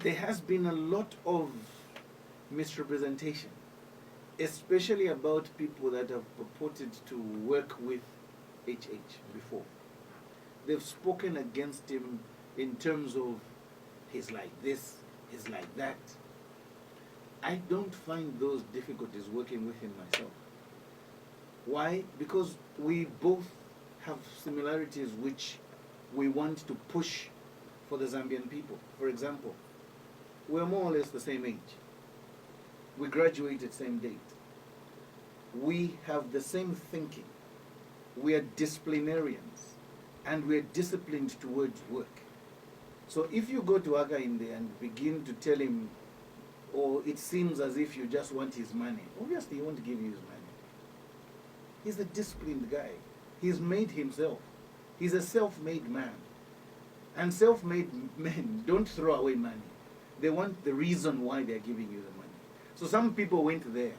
there has been a lot of misrepresentation, especially about people that have purported to work with HH before. They've spoken against him in terms of he's like this, he's like that. I don't find those difficulties working with him myself. Why? Because we both have similarities which we want to push for the Zambian people. For example, we're more or less the same age. We graduated same date. We have the same thinking. We are disciplinarians, and we are disciplined towards work. So if you go to Aga in there and begin to tell him, or it seems as if you just want his money, obviously he won't give you his money. He's a disciplined guy. He's made himself. He's a self-made man. And self-made men don't throw away money. They want the reason why they're giving you the money. So some people went there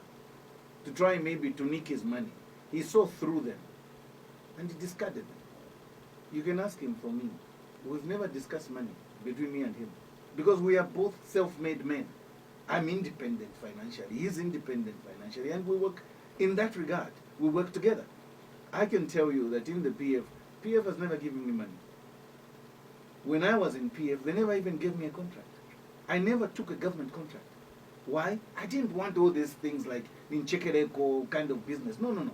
to try maybe to nick his money. He saw through them and he discarded them. You can ask him for me. We've never discussed money between me and him because we are both self-made men. I'm independent financially. He's independent financially. And we work in that regard. We work together. I can tell you that in the PF has never given me money. When I was in PF, they never even gave me a contract. I never took a government contract. Why? I didn't want all these things like in Chekereko kind of business. No, no, no.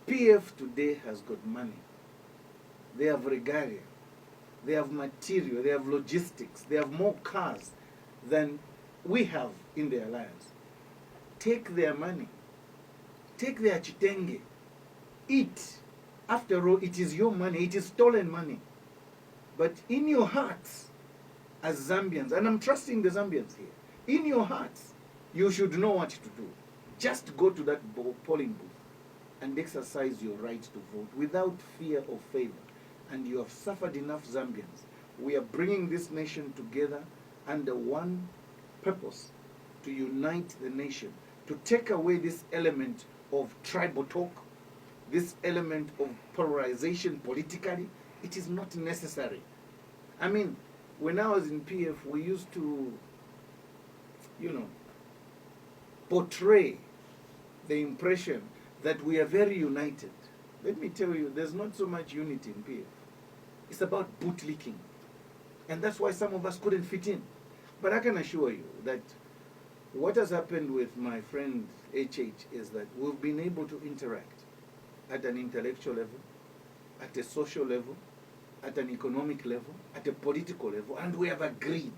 PF today has got money. They have regalia. They have material. They have logistics. They have more cars than we have in the alliance. Take their money. Take their chitenge. Eat. After all, it is your money. It is stolen money. But in your hearts, as Zambians, and I'm trusting the Zambians here, in your hearts, you should know what to do. Just go to that polling booth and exercise your right to vote without fear or favor. And you have suffered enough, Zambians. We are bringing this nation together under one purpose, to unite the nation, to take away this element of tribal talk, this element of polarization politically. It is not necessary. I mean, when I was in PF, we used to, portray the impression that we are very united. Let me tell you, there's not so much unity in PF. It's about bootlicking. And that's why some of us couldn't fit in. But I can assure you that what has happened with my friend HH is that we've been able to interact at an intellectual level, at a social level, at an economic level, at a political level, and we have agreed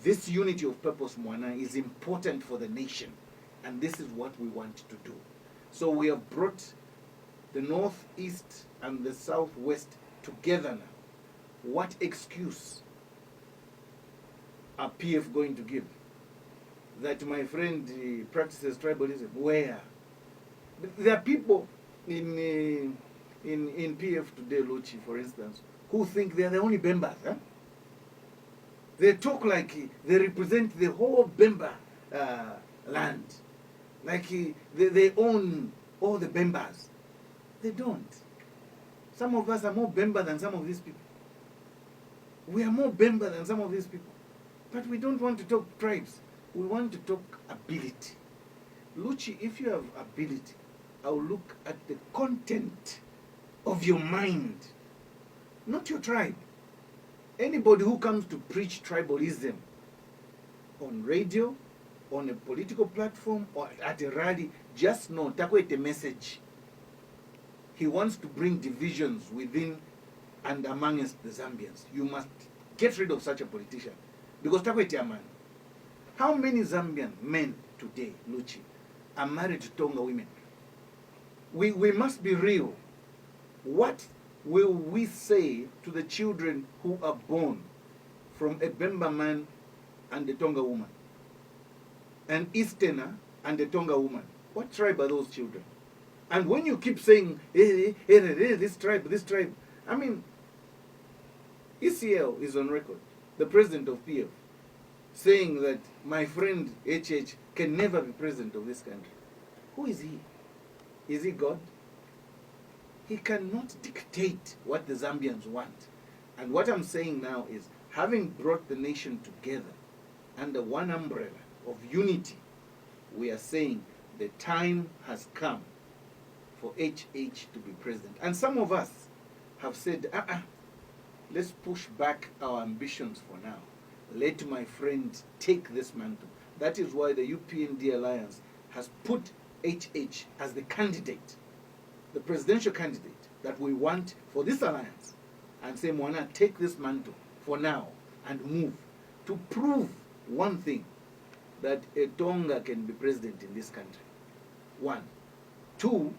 this unity of purpose, Mwana, is important for the nation, and this is what we want to do. So we have brought the northeast and the southwest together now. What excuse are PF going to give that my friend practices tribalism? Where? There are people in PF today, Luchi, for instance, who think they're the only Bembas. Huh? They talk like they represent the whole Bemba land. Like they own all the Bembas. They don't. Some of us are more Bemba than some of these people. We are more Bemba than some of these people. But we don't want to talk tribes. We want to talk ability. Luchi, if you have ability, I'll look at the content of your mind, not your tribe. Anybody who comes to preach tribalism on radio, on a political platform, or at a rally, just know, takwete message. He wants to bring divisions within and amongst the Zambians. You must get rid of such a politician. Because takwete man. How many Zambian men today, Luchi, are married to Tonga women? We must be real. What will we say to the children who are born from a Bemba man and a Tonga woman? An Easterner and a Tonga woman? What tribe are those children? And when you keep saying, this tribe, I mean, ECL is on record, the president of PF, saying that my friend HH can never be president of this country. Who is he? Is he God? He cannot dictate what the Zambians want. And what I'm saying now is, having brought the nation together under one umbrella of unity, we are saying the time has come for HH to be president. And some of us have said, let's push back our ambitions for now. Let my friend take this mantle. That is why the UPND Alliance has put HH as the candidate, the presidential candidate that we want for this alliance, and say, Mwana, take this mantle for now and move to prove one thing, that a Tonga can be president in this country. One. Two,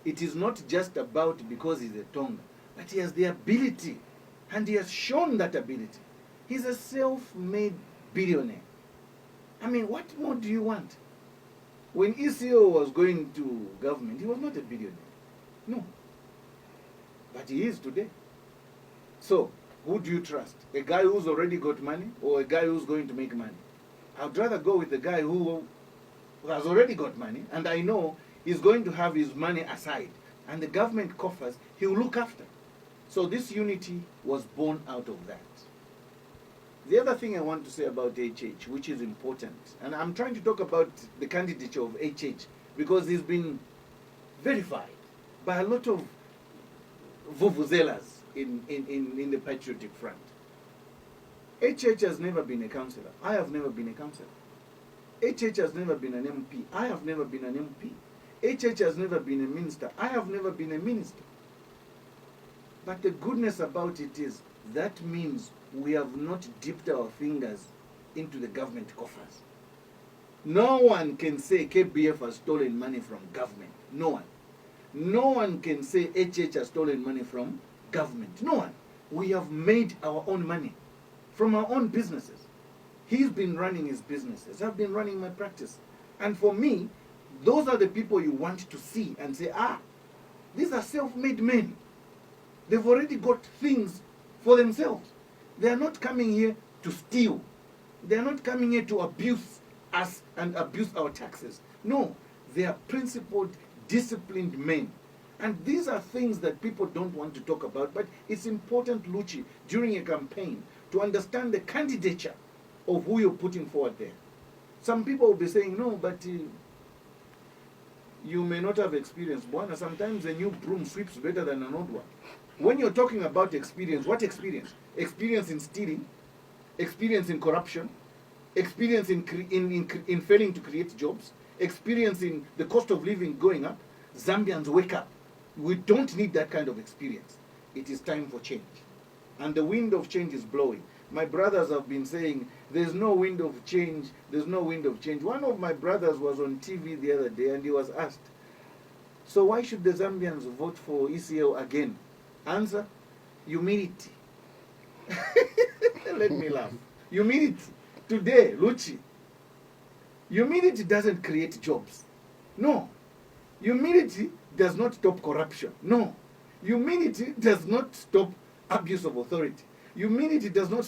it is not just about because he's a Tonga, but he has the ability, and he has shown that ability. He's a self-made billionaire. I mean, what more do you want? When ECO was going to government, he was not a billionaire. No. But he is today. So, who do you trust? A guy who's already got money or a guy who's going to make money? I'd rather go with the guy who has already got money, and I know he's going to have his money aside, and the government coffers he'll look after. So this unity was born out of that. The other thing I want to say about HH, which is important, and I'm trying to talk about the candidature of HH because he's been verified by a lot of vuvuzelas in the patriotic front. HH has never been a councillor. I have never been a councillor. HH has never been an MP. I have never been an MP. HH has never been a minister. I have never been a minister. But the goodness about it is that means we have not dipped our fingers into the government coffers. No one can say KBF has stolen money from government. No one. No one can say HH has stolen money from government. No one. We have made our own money from our own businesses. He's been running his businesses. I've been running my practice. And for me, those are the people you want to see and say, these are self-made men. They've already got things for themselves. They are not coming here to steal. They are not coming here to abuse us and abuse our taxes. No, they are principled, disciplined men. And these are things that people don't want to talk about, but it's important, Luchi, during a campaign, to understand the candidature of who you're putting forward there. Some people will be saying, no, but you may not have experience. Bwana, sometimes a new broom sweeps better than an old one. When you're talking about experience, what experience? Experience in stealing, experience in corruption, experience in failing to create jobs, experience in the cost of living going up. Zambians, wake up. We don't need that kind of experience. It is time for change. And the wind of change is blowing. My brothers have been saying, there's no wind of change, there's no wind of change. One of my brothers was on TV the other day and he was asked, so why should the Zambians vote for ECO again? Answer, humility. Let me laugh. Humility. Today, Luchi, humility doesn't create jobs. No. Humility does not stop corruption. No. Humility does not stop abuse of authority. Humility does not